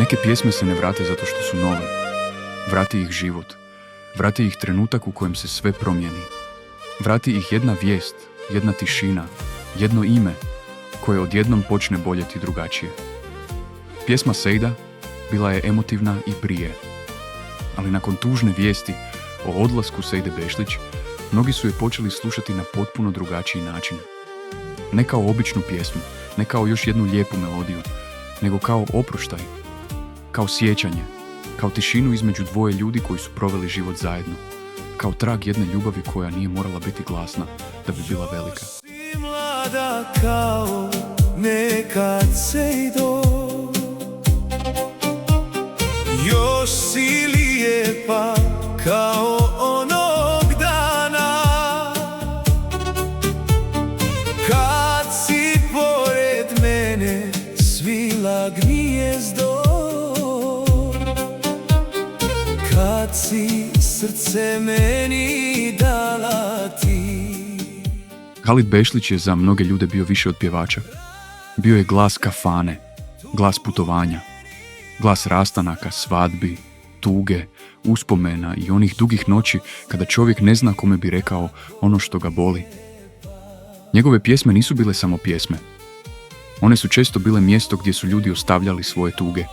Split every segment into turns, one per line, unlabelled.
Neke pjesme se ne vrate zato što su nove. Vrati ih život. Vrati ih trenutak u kojem se sve promijeni. Vrati ih jedna vijest, jedna tišina, jedno ime koje odjednom počne boljeti drugačije. Pjesma Sejda bila je emotivna i prije. Ali nakon tužne vijesti o odlasku Sejde Bešlić, mnogi su je počeli slušati na potpuno drugačiji način. Ne kao običnu pjesmu, ne kao još jednu lijepu melodiju, nego kao oproštaj, kao sjećanje, kao tišinu između dvoje ljudi koji su proveli život zajedno, kao trag jedne ljubavi koja nije morala biti glasna da bi bila velika.
Si mlada kao nekad Sejdo, još si lijepa kao onog dana, kad si pored mene svila gnijezdo, kad si srce meni dala ti.
Halid Bešlić je za mnoge ljude bio više od pjevača. Bio je glas kafane, glas putovanja, glas rastanaka, svadbi, tuge, uspomena i onih dugih noći kada čovjek ne zna kome bi rekao ono što ga boli. Njegove pjesme nisu bile samo pjesme. One su često bile mjesto gdje su ljudi ostavljali svoje tuge.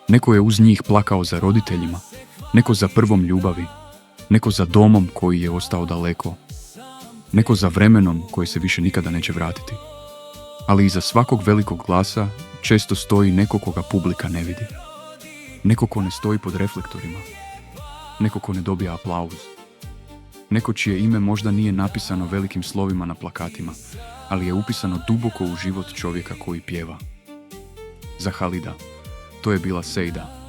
Neko je uz njih plakao za roditeljima, neko za prvom ljubavi, neko za domom koji je ostao daleko, neko za vremenom koji se više nikada neće vratiti. Ali iza svakog velikog glasa često stoji neko koga publika ne vidi. Neko ko ne stoji pod reflektorima. Neko ko ne dobija aplauz. Neko čije ime možda nije napisano velikim slovima na plakatima, ali je upisano duboko u život čovjeka koji pjeva. Za Halida to je bila Sejda.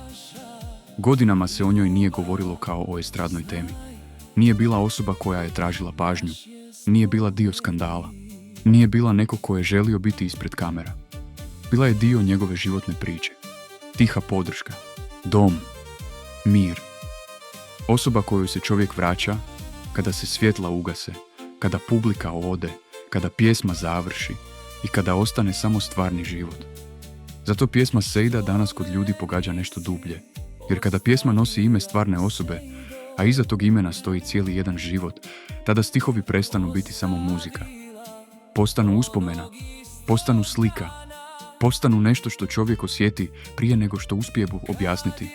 Godinama se o njoj nije govorilo kao o estradnoj temi. Nije bila osoba koja je tražila pažnju. Nije bila dio skandala. Nije bila neko ko je želio biti ispred kamera. Bila je dio njegove životne priče. Tiha podrška. Dom. Mir. Osoba koju se čovjek vraća kada se svjetla ugase, kada publika ode, kada pjesma završi i kada ostane samo stvarni život. Zato pjesma Sejda danas kod ljudi pogađa nešto dublje. Jer kada pjesma nosi ime stvarne osobe, a iza tog imena stoji cijeli jedan život, tada stihovi prestanu biti samo muzika. Postanu uspomena, postanu slika, postanu nešto što čovjek osjeti prije nego što uspije objasniti.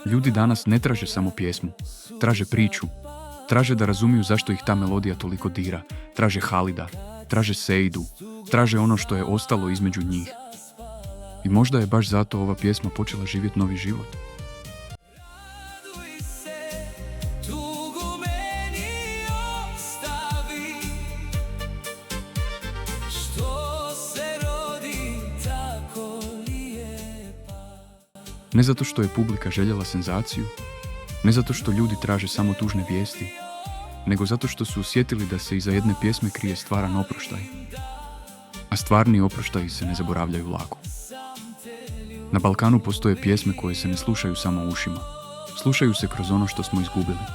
Ljudi danas ne traže samo pjesmu, traže priču, traže da razumiju zašto ih ta melodija toliko dira, traže Halida, traže Sejdu, traže ono što je ostalo između njih. I možda je baš zato ova pjesma počela živjeti novi život. Ne zato što je publika željela senzaciju, ne zato što ljudi traže samo tužne vijesti, nego zato što su osjetili da se iza jedne pjesme krije stvaran oproštaj. A stvarni oproštaji se ne zaboravljaju lako. Na Balkanu postoje pjesme koje se ne slušaju samo ušima. Slušaju se kroz ono što smo izgubili.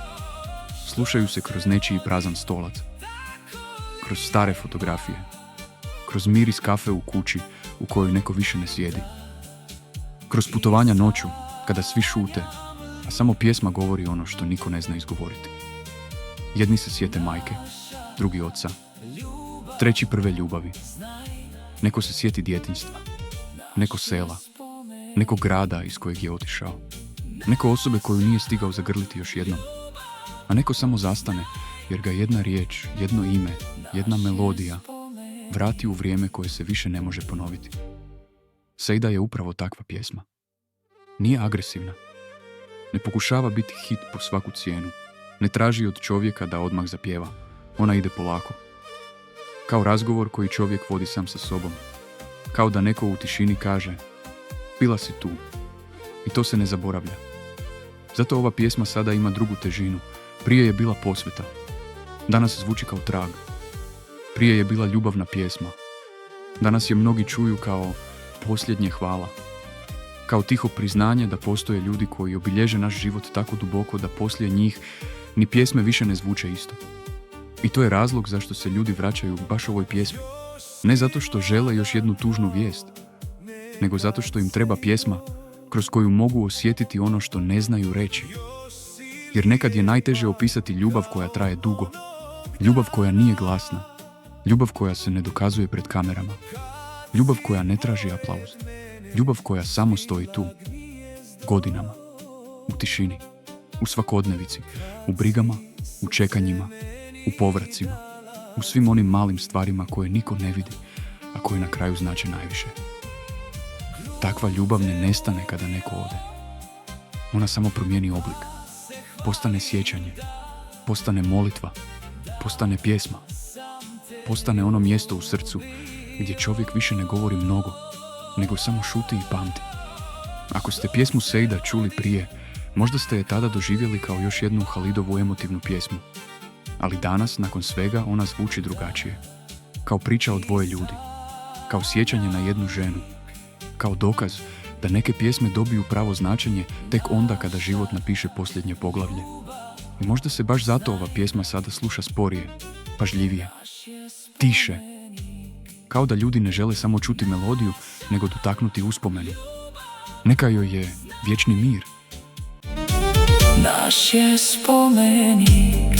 Slušaju se kroz nečiji prazan stolac. Kroz stare fotografije. Kroz miris kafe u kući u kojoj neko više ne sjedi. Kroz putovanja noću, kada svi šute, a samo pjesma govori ono što niko ne zna izgovoriti. Jedni se sjete majke, drugi oca, treći prve ljubavi. Neko se sjeti djetinjstva, neko sela, neko grada iz kojeg je otišao, neko osobe koju nije stigao zagrliti još jednom, a neko samo zastane jer ga jedna riječ, jedno ime, jedna melodija vrati u vrijeme koje se više ne može ponoviti. Sejda je upravo takva pjesma. Nije agresivna. Ne pokušava biti hit po svaku cijenu. Ne traži od čovjeka da odmah zapjeva. Ona ide polako. Kao razgovor koji čovjek vodi sam sa sobom. Kao da neko u tišini kaže: bila si tu. I to se ne zaboravlja. Zato ova pjesma sada ima drugu težinu. Prije je bila posveta. Danas zvuči kao trag. Prije je bila ljubavna pjesma. Danas je mnogi čuju kao posljednje hvala. Kao tiho priznanje da postoje ljudi koji obilježe naš život tako duboko da poslije njih ni pjesme više ne zvuče isto. I to je razlog zašto se ljudi vraćaju baš ovoj pjesmi. Ne zato što žele još jednu tužnu vijest, nego zato što im treba pjesma kroz koju mogu osjetiti ono što ne znaju reći. Jer nekad je najteže opisati ljubav koja traje dugo, ljubav koja nije glasna, ljubav koja se ne dokazuje pred kamerama, ljubav koja ne traži aplauz, ljubav koja samo stoji tu, godinama, u tišini, u svakodnevici, u brigama, u čekanjima, u povracima, u svim onim malim stvarima koje niko ne vidi, a koje na kraju znače najviše. Takva ljubav ne nestane kada neko ode. Ona samo promijeni oblik, postane sjećanje, postane molitva, postane pjesma, postane ono mjesto u srcu gdje čovjek više ne govori mnogo, nego samo šuti i pamti. Ako ste pjesmu Sejda čuli prije, možda ste je tada doživjeli kao još jednu Halidovu emotivnu pjesmu. Ali danas, nakon svega, ona zvuči drugačije. Kao priča o dvoje ljudi, kao sjećanje na jednu ženu, kao dokaz da neke pjesme dobiju pravo značenje tek onda kada život napiše posljednje poglavlje. I možda se baš zato ova pjesma sada sluša sporije, pažljivije, tiše. Kao da ljudi ne žele samo čuti melodiju, nego dotaknuti uspomenu. Neka joj je vječni mir.
Naš je spomenik